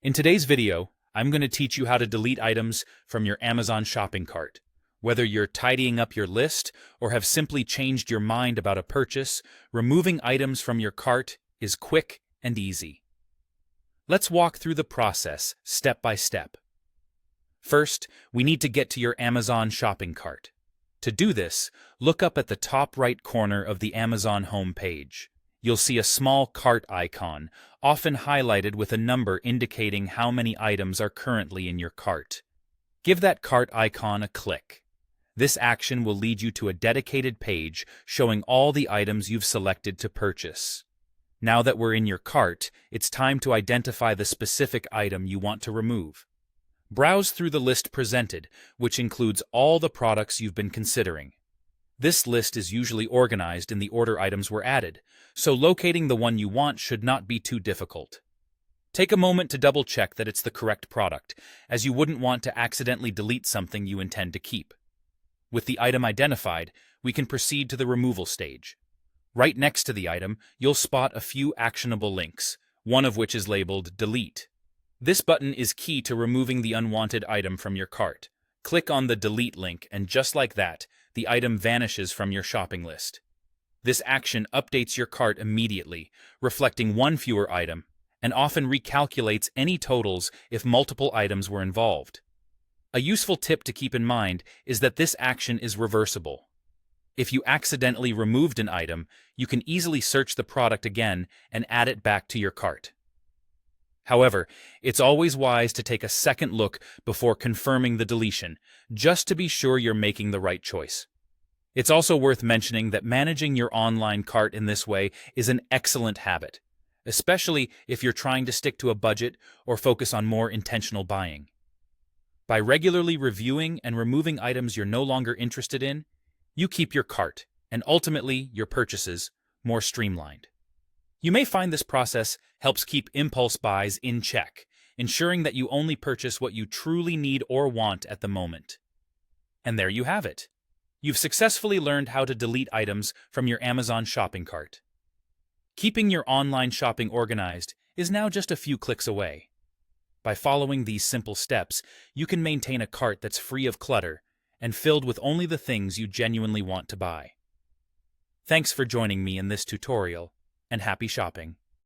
In today's video, I'm going to teach you how to delete items from your Amazon shopping cart. Whether you're tidying up your list or have simply changed your mind about a purchase, removing items from your cart is quick and easy. Let's walk through the process step by step. First, we need to get to your Amazon shopping cart. To do this, look up at the top right corner of the Amazon home page. You'll see a small cart icon, often highlighted with a number indicating how many items are currently in your cart. Give that cart icon a click. This action will lead you to a dedicated page showing all the items you've selected to purchase. Now that we're in your cart, it's time to identify the specific item you want to remove. Browse through the list presented, which includes all the products you've been considering. This list is usually organized in the order items were added, so locating the one you want should not be too difficult. Take a moment to double-check that it's the correct product, as you wouldn't want to accidentally delete something you intend to keep. With the item identified, we can proceed to the removal stage. Right next to the item, you'll spot a few actionable links, one of which is labeled Delete. This button is key to removing the unwanted item from your cart. Click on the Delete link, and just like that, the item vanishes from your shopping list. This action updates your cart immediately, reflecting one fewer item, and often recalculates any totals if multiple items were involved. A useful tip to keep in mind is that this action is reversible. If you accidentally removed an item, you can easily search the product again and add it back to your cart. However, it's always wise to take a second look before confirming the deletion, just to be sure you're making the right choice. It's also worth mentioning that managing your online cart in this way is an excellent habit, especially if you're trying to stick to a budget or focus on more intentional buying. By regularly reviewing and removing items you're no longer interested in, you keep your cart, and ultimately your purchases, more streamlined. You may find this process helps keep impulse buys in check, ensuring that you only purchase what you truly need or want at the moment. And there you have it. You've successfully learned how to delete items from your Amazon shopping cart. Keeping your online shopping organized is now just a few clicks away. By following these simple steps, you can maintain a cart that's free of clutter and filled with only the things you genuinely want to buy. Thanks for joining me in this tutorial, and happy shopping.